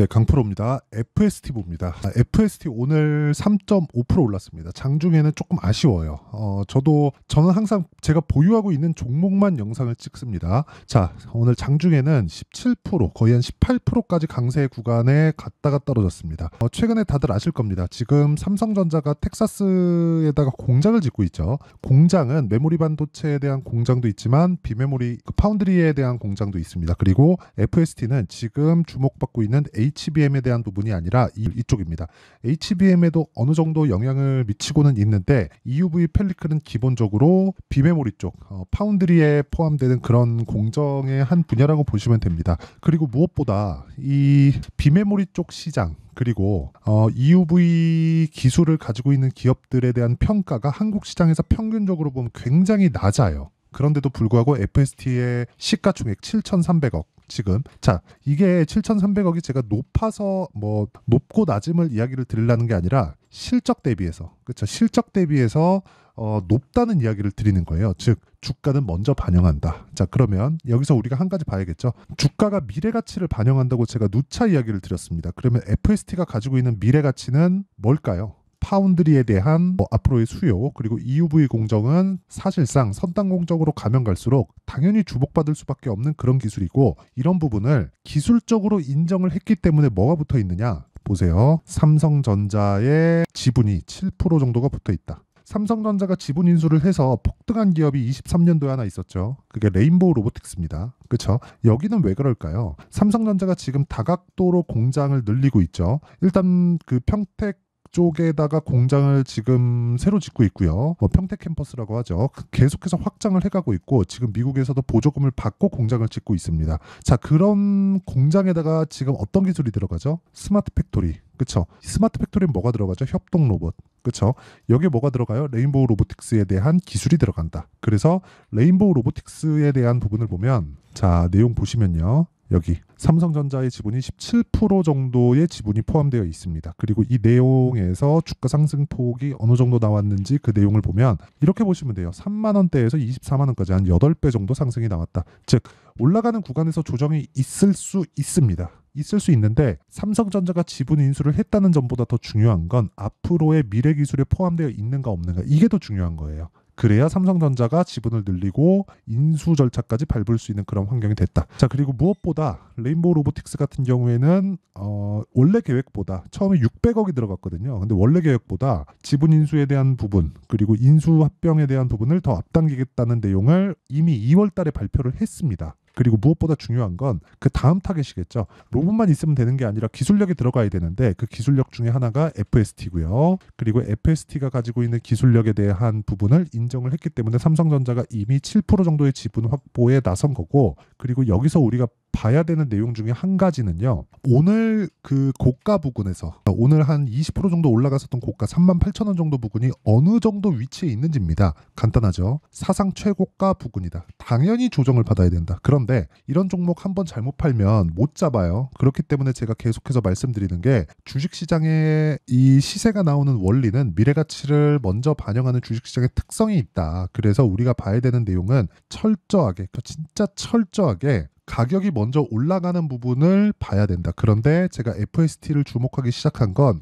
네, 강프로입니다. FST 봅니다. FST 오늘 3.5% 올랐습니다. 장중에는 조금 아쉬워요. 저는 항상 제가 보유하고 있는 종목만 영상을 찍습니다. 자, 오늘 장중에는 17%, 거의 한 18%까지 강세 구간에 갔다가 떨어졌습니다. 최근에 다들 아실 겁니다. 지금 삼성전자가 텍사스에다가 공장을 짓고 있죠. 공장은 메모리 반도체에 대한 공장도 있지만 비메모리 파운드리에 대한 공장도 있습니다. 그리고 FST는 지금 주목받고 있는 HBM에 대한 부분이 아니라 이쪽입니다. HBM에도 어느 정도 영향을 미치고는 있는데 EUV 펠리클은 기본적으로 비메모리 쪽 파운드리에 포함되는 그런 공정의 한 분야라고 보시면 됩니다. 그리고 무엇보다 이 비메모리 쪽 시장 그리고 EUV 기술을 가지고 있는 기업들에 대한 평가가 한국 시장에서 평균적으로 보면 굉장히 낮아요. 그런데도 불구하고 FST의 시가총액 7,300억 지금 이게 7,300억이 제가 높아서 높고 낮음을 이야기를 드리려는 게 아니라 실적 대비해서 실적 대비해서 높다는 이야기를 드리는 거예요. 즉 주가는 먼저 반영한다. 자, 그러면 여기서 우리가 한 가지 봐야겠죠. 주가가 미래 가치를 반영한다고 제가 누차 이야기를 드렸습니다. 그러면 FST가 가지고 있는 미래 가치는 뭘까요? 파운드리에 대한 앞으로의 수요 그리고 EUV 공정은 사실상 선단 공정으로 가면 갈수록 당연히 주목받을 수밖에 없는 그런 기술이고 이런 부분을 기술적으로 인정을 했기 때문에 뭐가 붙어 있느냐 보세요. 삼성전자의 지분이 7% 정도가 붙어 있다. 삼성전자가 지분 인수를 해서 폭등한 기업이 23년도에 하나 있었죠. 그게 레인보우 로보틱스입니다. 그렇죠? 여기는 왜 그럴까요? 삼성전자가 지금 다각도로 공장을 늘리고 있죠. 일단 그 평택 쪽에다가 공장을 지금 새로 짓고 있고요. 평택 캠퍼스라고 하죠. 계속해서 확장을 해가고 있고 지금 미국에서도 보조금을 받고 공장을 짓고 있습니다. 자, 그런 공장에다가 지금 어떤 기술이 들어가죠? 스마트 팩토리. 그쵸? 스마트 팩토리는 뭐가 들어가죠? 협동 로봇. 그쵸? 여기에 뭐가 들어가요? 레인보우 로보틱스에 대한 기술이 들어간다. 그래서 레인보우 로보틱스에 대한 부분을 보면 자, 내용 보시면요. 여기 삼성전자의 지분이 17% 정도의 지분이 포함되어 있습니다. 그리고 이 내용에서 주가 상승폭이 어느 정도 나왔는지 그 내용을 보면 이렇게 보시면 돼요. 3만 원대에서 24만 원까지 한 8배 정도 상승이 나왔다. 즉 올라가는 구간에서 조정이 있을 수 있습니다. 있을 수 있는데 삼성전자가 지분 인수를 했다는 점보다 더 중요한 건 앞으로의 미래 기술에 포함되어 있는가 없는가 이게 더 중요한 거예요. 그래야 삼성전자가 지분을 늘리고 인수 절차까지 밟을 수 있는 그런 환경이 됐다. 자, 그리고 무엇보다 레인보우 로보틱스 같은 경우에는 원래 계획보다 처음에 600억이 들어갔거든요. 근데 원래 계획보다 지분 인수에 대한 부분 그리고 인수 합병에 대한 부분을 더 앞당기겠다는 내용을 이미 2월 달에 발표를 했습니다. 그리고 무엇보다 중요한 건 그 다음 타겟이겠죠. 로봇만 있으면 되는 게 아니라 기술력이 들어가야 되는데 그 기술력 중에 하나가 FST고요. 그리고 FST가 가지고 있는 기술력에 대한 부분을 인정을 했기 때문에 삼성전자가 이미 7% 정도의 지분 확보에 나선 거고 그리고 여기서 우리가 봐야 되는 내용 중에 한 가지는요. 오늘 그 고가 부근에서 오늘 한 20% 정도 올라갔었던 고가 38,000원 정도 부근이 어느 정도 위치에 있는지입니다. 간단하죠. 사상 최고가 부근이다. 당연히 조정을 받아야 된다. 그런데 이런 종목 한번 잘못 팔면 못 잡아요. 그렇기 때문에 제가 계속해서 말씀드리는 게 주식시장에 이 시세가 나오는 원리는 미래가치를 먼저 반영하는 주식시장의 특성이 있다. 그래서 우리가 봐야 되는 내용은 철저하게 진짜 철저하게 가격이 먼저 올라가는 부분을 봐야 된다. 그런데 제가 FST를 주목하기 시작한 건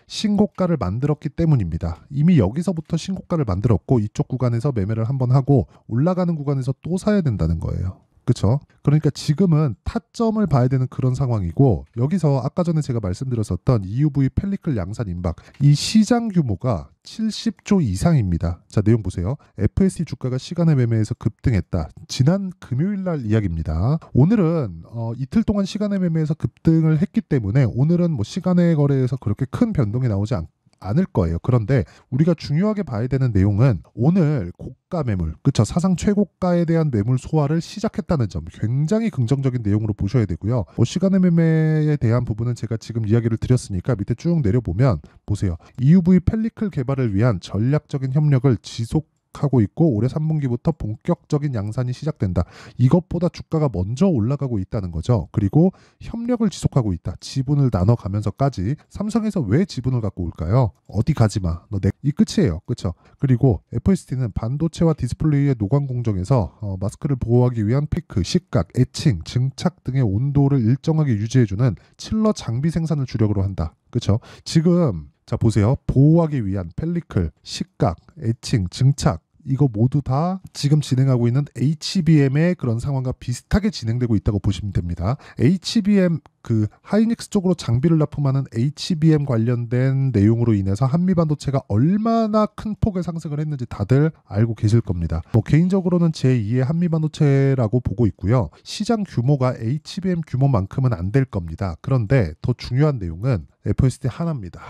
신고가를 만들었기 때문입니다. 이미 여기서부터 신고가를 만들었고 이쪽 구간에서 매매를 한번 하고 올라가는 구간에서 또 사야 된다는 거예요. 그렇죠? 그러니까 지금은 타점을 봐야 되는 그런 상황이고 여기서 아까 전에 제가 말씀드렸었던 EUV 펠리클 양산 임박 이 시장 규모가 70조 이상입니다. 자, 내용 보세요. FST 주가가 시간의 매매에서 급등했다. 지난 금요일 날 이야기입니다. 오늘은 이틀 동안 시간의 매매에서 급등을 했기 때문에 오늘은 시간의 거래에서 그렇게 큰 변동이 나오지 않을 거예요. 그런데 우리가 중요하게 봐야 되는 내용은 오늘 고가 매물, 사상 최고가에 대한 매물 소화를 시작했다는 점 굉장히 긍정적인 내용으로 보셔야 되고요. 시간의 매매에 대한 부분은 제가 지금 이야기를 드렸으니까 밑에 쭉 내려보면 보세요. EUV 펠리클 개발을 위한 전략적인 협력을 지속 지속하고 있고 올해 3분기부터 본격적인 양산이 시작된다. 이것보다 주가가 먼저 올라가고 있다는 거죠. 그리고 협력을 지속하고 있다. 지분을 나눠가면서까지. 삼성에서 왜 지분을 갖고 올까요? 어디 가지마. 이 끝이에요. 그렇죠? 그리고 FST는 반도체와 디스플레이의 노광 공정에서 마스크를 보호하기 위한 피크, 식각, 에칭, 증착 등의 온도를 일정하게 유지해주는 칠러 장비 생산을 주력으로 한다. 그렇죠? 지금 자 보세요. 보호하기 위한 펠리클, 식각, 에칭, 증착 이거 모두 다 지금 진행하고 있는 HBM의 그런 상황과 비슷하게 진행되고 있다고 보시면 됩니다. HBM 그 하이닉스 쪽으로 장비를 납품하는 HBM 관련된 내용으로 인해서 한미반도체가 얼마나 큰 폭의 상승을 했는지 다들 알고 계실 겁니다. 개인적으로는 제2의 한미반도체라고 보고 있고요. 시장 규모가 HBM 규모만큼은 안 될 겁니다. 그런데 더 중요한 내용은 FST 하나입니다.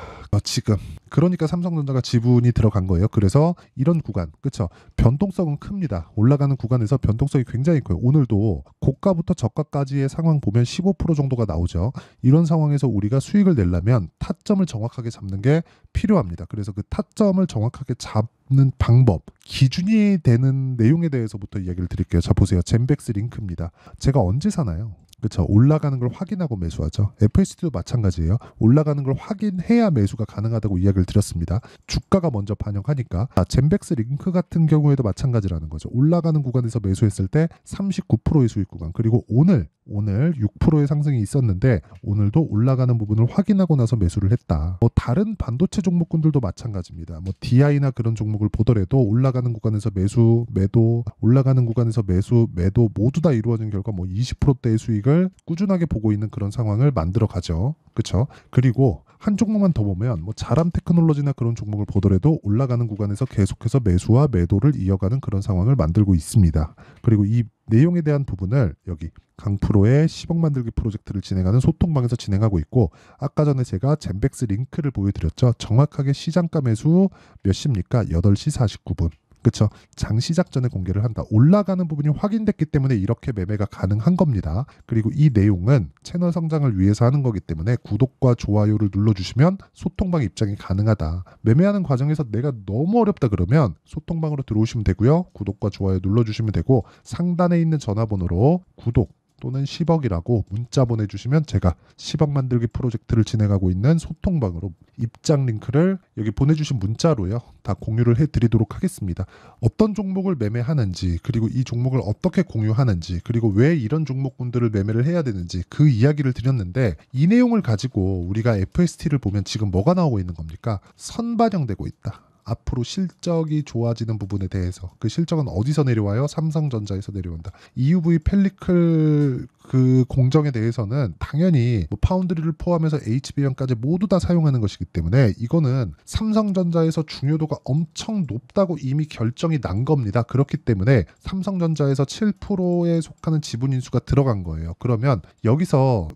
지금 그러니까 삼성전자가 지분이 들어간 거예요. 그래서 이런 구간, 그렇죠? 변동성은 큽니다. 올라가는 구간에서 변동성이 굉장히 커요. 오늘도 고가부터 저가까지의 상황 보면 15% 정도가 나오죠. 이런 상황에서 우리가 수익을 내려면 타점을 정확하게 잡는 게 필요합니다. 그래서 그 타점을 정확하게 잡는 방법, 기준이 되는 내용에 대해서부터 이야기를 드릴게요. 자 보세요. 젠백스 링크입니다. 제가 언제 사나요? 그렇죠. 올라가는 걸 확인하고 매수하죠. FST도 마찬가지예요. 올라가는 걸 확인해야 매수가 가능하다고 이야기를 드렸습니다. 주가가 먼저 반영하니까. 젠백스 링크 같은 경우에도 마찬가지라는 거죠. 올라가는 구간에서 매수했을 때 39%의 수익 구간. 그리고 오늘 6%의 상승이 있었는데 오늘도 올라가는 부분을 확인하고 나서 매수를 했다. 다른 반도체 종목군들도 마찬가지입니다. DI나 그런 종목을 보더라도 올라가는 구간에서 매수, 매도, 올라가는 구간에서 매수, 매도 모두 다 이루어진 결과 20%대의 수익을 꾸준하게 보고 있는 그런 상황을 만들어 가죠. 그렇죠? 그리고 한 종목만 더 보면 자람 테크놀로지나 그런 종목을 보더라도 올라가는 구간에서 계속해서 매수와 매도를 이어가는 그런 상황을 만들고 있습니다. 그리고 이 내용에 대한 부분을 여기 강프로의 10억 만들기 프로젝트를 진행하는 소통방에서 진행하고 있고 아까 전에 제가 젠백스 링크를 보여드렸죠. 정확하게 시장가 매수 몇 시입니까? 8시 49분. 그렇죠. 장 시작 전에 공개를 한다. 올라가는 부분이 확인됐기 때문에 이렇게 매매가 가능한 겁니다. 그리고 이 내용은 채널 성장을 위해서 하는 거기 때문에 구독과 좋아요를 눌러주시면 소통방 입장이 가능하다. 매매하는 과정에서 내가 너무 어렵다 그러면 소통방으로 들어오시면 되고요. 구독과 좋아요 눌러주시면 되고 상단에 있는 전화번호로 구독 또는 10억이라고 문자 보내주시면 제가 10억 만들기 프로젝트를 진행하고 있는 소통방으로 입장 링크를 여기 보내주신 문자로요 다 공유를 해드리도록 하겠습니다. 어떤 종목을 매매하는지 그리고 이 종목을 어떻게 공유하는지 그리고 왜 이런 종목군들을 매매를 해야 되는지 그 이야기를 드렸는데 이 내용을 가지고 우리가 FST를 보면 지금 뭐가 나오고 있는 겁니까? 선반영되고 있다. 앞으로 실적이 좋아지는 부분에 대해서 그 실적은 어디서 내려와요? 삼성전자에서 내려온다. EUV 펠리클 그 공정에 대해서는 당연히 파운드리를 포함해서 HBM까지 모두 다 사용하는 것이기 때문에 이거는 삼성전자에서 중요도가 엄청 높다고 이미 결정이 난 겁니다. 그렇기 때문에 삼성전자에서 7%에 속하는 지분 인수가 들어간 거예요. 그러면 여기서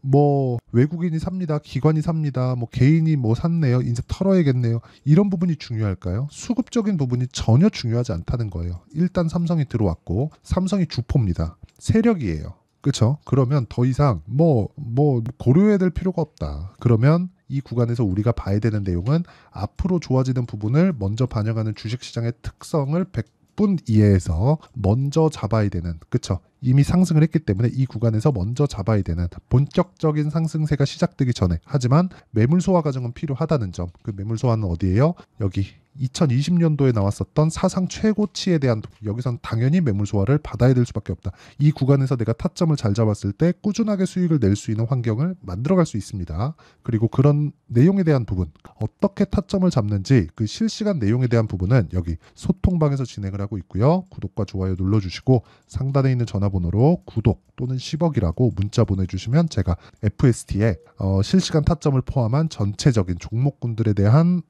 외국인이 삽니다. 기관이 삽니다. 개인이 샀네요. 이제 털어야겠네요. 이런 부분이 중요할까요? 수급적인 부분이 전혀 중요하지 않다는 거예요. 일단 삼성이 들어왔고 삼성이 주포입니다. 세력이에요. 그렇죠? 그러면 더 이상 고려해야 될 필요가 없다. 그러면 이 구간에서 우리가 봐야 되는 내용은 앞으로 좋아지는 부분을 먼저 반영하는 주식시장의 특성을 100분 이해해서 먼저 잡아야 되는, 그렇죠? 이미 상승을 했기 때문에 이 구간에서 먼저 잡아야 되는 본격적인 상승세가 시작되기 전에 하지만 매물 소화 과정은 필요하다는 점. 그 매물 소화는 어디예요? 여기 2020년도에 나왔었던 사상 최고치에 대한 여기선 당연히 매물 소화를 받아야 될 수밖에 없다. 이 구간에서 내가 타점을 잘 잡았을 때 꾸준하게 수익을 낼 수 있는 환경을 만들어갈 수 있습니다. 그리고 그런 내용에 대한 부분 어떻게 타점을 잡는지 그 실시간 내용에 대한 부분은 여기 소통방에서 진행을 하고 있고요. 구독과 좋아요 눌러주시고 상단에 있는 전화번호로 구독 또는 10억이라고 문자 보내주시면 제가 FST에 실시간 타점을 포함한 전체적인 종목군들에 대한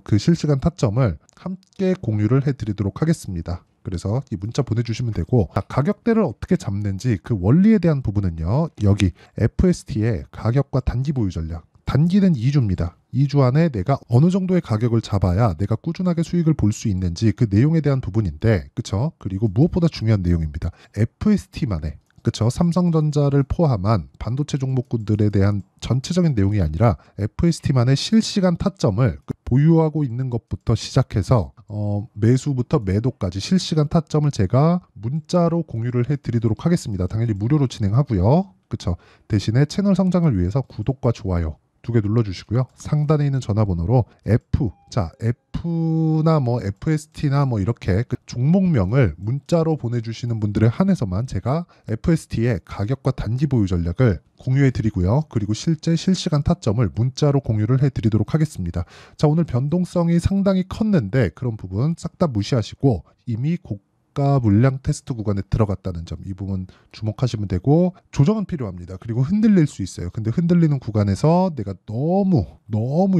그 실시간 타점을 함께 공유를 해드리도록 하겠습니다. 그래서 이 문자 보내주시면 되고 가격대를 어떻게 잡는지 그 원리에 대한 부분은요. 여기 FST의 가격과 단기 보유 전략. 단기는 2주입니다. 2주 안에 내가 어느 정도의 가격을 잡아야 내가 꾸준하게 수익을 볼 수 있는지 그 내용에 대한 부분인데, 그쵸? 그리고 무엇보다 중요한 내용입니다. FST만의, 그쵸? 삼성전자를 포함한 반도체 종목군들에 대한 전체적인 내용이 아니라 FST만의 실시간 타점을 보유하고 있는 것부터 시작해서 매수부터 매도까지 실시간 타점을 제가 문자로 공유를 해드리도록 하겠습니다. 당연히 무료로 진행하고요. 그쵸? 대신에 채널 성장을 위해서 구독과 좋아요 2개 눌러주시고요. 상단에 있는 전화번호로 F나 뭐 FST나 뭐 이렇게 그 종목명을 문자로 보내주시는 분들에 한해서만 제가 FST의 가격과 단기 보유 전략을 공유해 드리고요. 그리고 실제 실시간 타점을 문자로 공유를 해 드리도록 하겠습니다. 자, 오늘 변동성이 상당히 컸는데 그런 부분 싹 다 무시하시고 이미 고가 물량 테스트 구간에 들어갔다는 점, 이 부분 주목하시면 되고, 조정은 필요합니다. 그리고 흔들릴 수 있어요. 근데 흔들리는 구간에서 내가 너무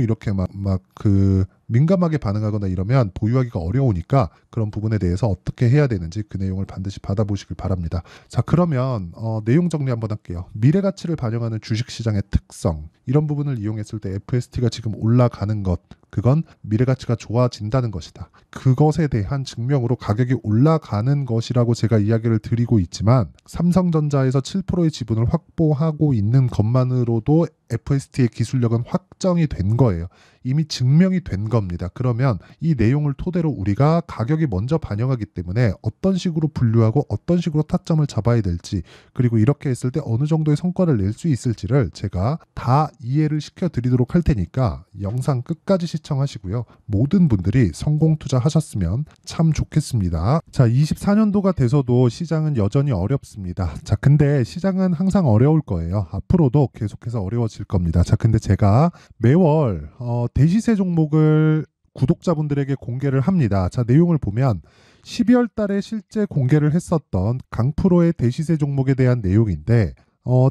이렇게 막 그 민감하게 반응하거나 이러면 보유하기가 어려우니까 그런 부분에 대해서 어떻게 해야 되는지 그 내용을 반드시 받아보시길 바랍니다. 자, 그러면 내용 정리 한번 할게요. 미래 가치를 반영하는 주식시장의 특성, 이런 부분을 이용했을 때 FST가 지금 올라가는 것, 그건 미래 가치가 좋아진다는 것이다. 그것에 대한 증명으로 가격이 올라가는 것이라고 제가 이야기를 드리고 있지만, 삼성전자에서 7%의 지분을 확보하고 있는 것만으로도 FST의 기술력은 확정이 된 거예요. 이미 증명이 된 겁니다. 그러면 이 내용을 토대로 우리가 가격이 먼저 반영하기 때문에 어떤 식으로 분류하고 어떤 식으로 타점을 잡아야 될지, 그리고 이렇게 했을 때 어느 정도의 성과를 낼 수 있을지를 제가 다 이해를 시켜드리도록 할 테니까 영상 끝까지 시청하시고요. 모든 분들이 성공 투자하셨으면 참 좋겠습니다. 자, 24년도가 돼서도 시장은 여전히 어렵습니다. 자, 근데 시장은 항상 어려울 거예요. 앞으로도 계속해서 어려워질 겁니다. 자, 근데 제가 매월 대시세 종목을 구독자분들에게 공개를 합니다. 자, 내용을 보면 12월 달에 실제 공개를 했었던 강프로의 대시세 종목에 대한 내용인데,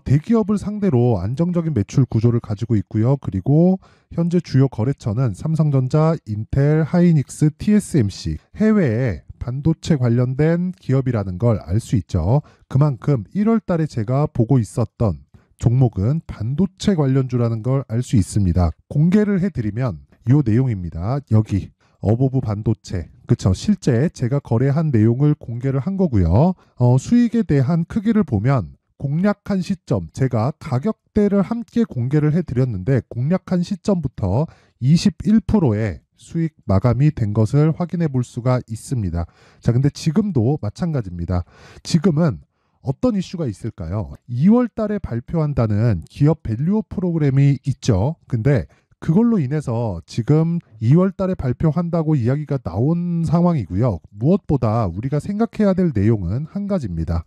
대기업을 상대로 안정적인 매출 구조를 가지고 있고요. 그리고 현재 주요 거래처는 삼성전자, 인텔, 하이닉스, TSMC, 해외에 반도체 관련된 기업이라는 걸 알 수 있죠. 그만큼 1월 달에 제가 보고 있었던 종목은 반도체 관련주라는 걸 알 수 있습니다. 공개를 해드리면 이 내용입니다. 여기 어보브 반도체, 그쵸? 실제 제가 거래한 내용을 공개를 한 거고요. 수익에 대한 크기를 보면 공략한 시점, 제가 가격대를 함께 공개를 해드렸는데 공략한 시점부터 21%의 수익 마감이 된 것을 확인해 볼 수가 있습니다. 자, 근데 지금도 마찬가지입니다. 지금은 어떤 이슈가 있을까요? 2월 달에 발표한다는 기업 밸류업 프로그램이 있죠. 근데 그걸로 인해서 지금 2월 달에 발표한다고 이야기가 나온 상황이고요. 무엇보다 우리가 생각해야 될 내용은 한 가지입니다.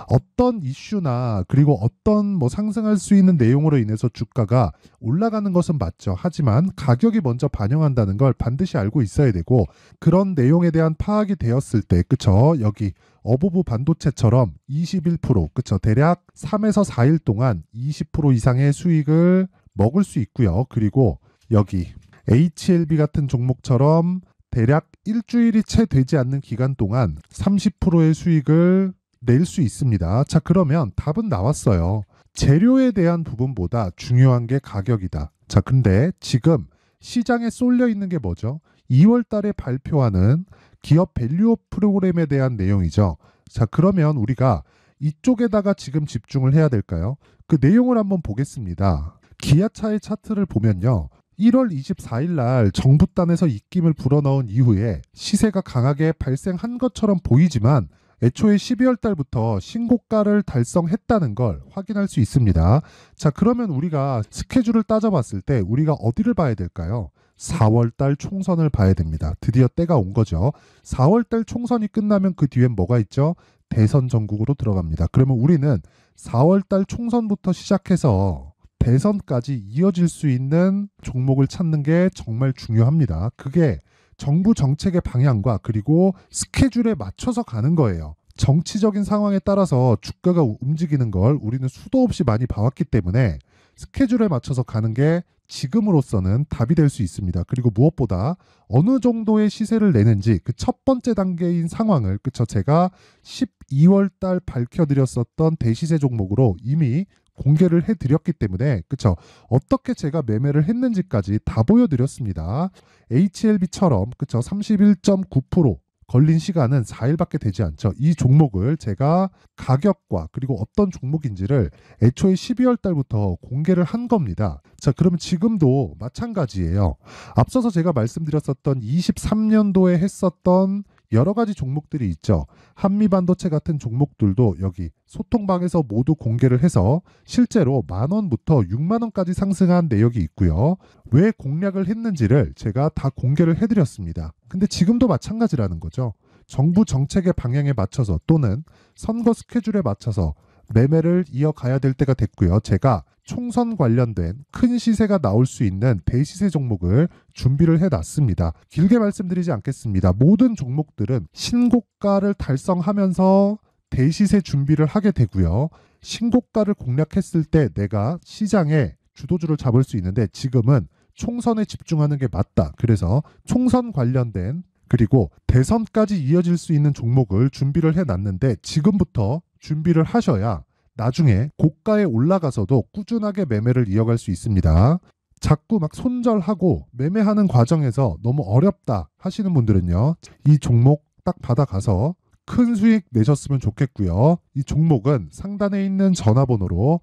어떤 이슈나 그리고 어떤 뭐 상승할 수 있는 내용으로 인해서 주가가 올라가는 것은 맞죠. 하지만 가격이 먼저 반영한다는 걸 반드시 알고 있어야 되고, 그런 내용에 대한 파악이 되었을 때, 그쵸? 여기 어보브 반도체처럼 21%, 그쵸? 대략 3에서 4일 동안 20% 이상의 수익을 먹을 수 있고요. 그리고 여기 HLB 같은 종목처럼 대략 일주일이 채 되지 않는 기간 동안 30%의 수익을 낼 수 있습니다. 자, 그러면 답은 나왔어요. 재료에 대한 부분보다 중요한 게 가격이다. 자, 근데 지금 시장에 쏠려 있는 게 뭐죠? 2월 달에 발표하는 기업 밸류업 프로그램에 대한 내용이죠. 자, 그러면 우리가 이쪽에다가 지금 집중을 해야 될까요? 그 내용을 한번 보겠습니다. 기아차의 차트를 보면요, 1월 24일 날 정부단에서 입김을 불어넣은 이후에 시세가 강하게 발생한 것처럼 보이지만 애초에 12월 달부터 신고가를 달성했다는 걸 확인할 수 있습니다. 자, 그러면 우리가 스케줄을 따져봤을 때 우리가 어디를 봐야 될까요? 4월 달 총선을 봐야 됩니다. 드디어 때가 온 거죠. 4월 달 총선이 끝나면 그 뒤엔 뭐가 있죠? 대선 전국으로 들어갑니다. 그러면 우리는 4월 달 총선부터 시작해서 대선까지 이어질 수 있는 종목을 찾는 게 정말 중요합니다. 그게 정부 정책의 방향과 그리고 스케줄에 맞춰서 가는 거예요. 정치적인 상황에 따라서 주가가 움직이는 걸 우리는 수도 없이 많이 봐왔기 때문에 스케줄에 맞춰서 가는 게 지금으로서는 답이 될 수 있습니다. 그리고 무엇보다 어느 정도의 시세를 내는지 그 첫 번째 단계인 상황을, 그쵸? 제가 12월 달 밝혀드렸었던 대시세 종목으로 이미 공개를 해드렸기 때문에, 그쵸? 어떻게 제가 매매를 했는지까지 다 보여드렸습니다. HLB처럼, 그쵸? 31.9%, 걸린 시간은 4일밖에 되지 않죠. 이 종목을 제가 가격과 그리고 어떤 종목인지를 애초에 12월 달부터 공개를 한 겁니다. 자, 그러면 지금도 마찬가지예요. 앞서서 제가 말씀드렸었던 23년도에 했었던 여러 가지 종목들이 있죠. 한미반도체 같은 종목들도 여기 소통방에서 모두 공개를 해서 실제로 10,000원부터 60,000원까지 상승한 내역이 있고요. 왜 공략을 했는지를 제가 다 공개를 해드렸습니다. 근데 지금도 마찬가지라는 거죠. 정부 정책의 방향에 맞춰서 또는 선거 스케줄에 맞춰서 매매를 이어가야 될 때가 됐고요. 제가 총선 관련된 큰 시세가 나올 수 있는 대시세 종목을 준비를 해놨습니다. 길게 말씀드리지 않겠습니다. 모든 종목들은 신고가를 달성하면서 대시세 준비를 하게 되고요. 신고가를 공략했을 때 내가 시장에 주도주를 잡을 수 있는데 지금은 총선에 집중하는 게 맞다. 그래서 총선 관련된 그리고 대선까지 이어질 수 있는 종목을 준비를 해놨는데 지금부터 준비를 하셔야 나중에 고가에 올라가서도 꾸준하게 매매를 이어갈 수 있습니다. 자꾸 막 손절하고 매매하는 과정에서 너무 어렵다 하시는 분들은요. 이 종목 딱 받아가서 큰 수익 내셨으면 좋겠고요. 이 종목은 상단에 있는 전화번호로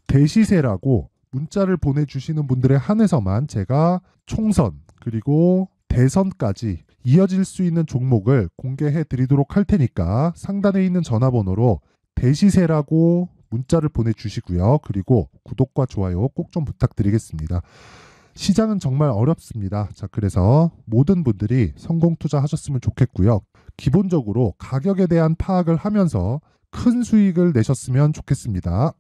대시세라고 문자를 보내주시는 분들에 한해서만 제가 총선 그리고 대선까지 이어질 수 있는 종목을 공개해 드리도록 할 테니까 상단에 있는 전화번호로 대시세라고 문자를 보내주시고요. 그리고 구독과 좋아요 꼭 좀 부탁드리겠습니다. 시장은 정말 어렵습니다. 자, 그래서 모든 분들이 성공 투자하셨으면 좋겠고요. 기본적으로 가격에 대한 파악을 하면서 큰 수익을 내셨으면 좋겠습니다.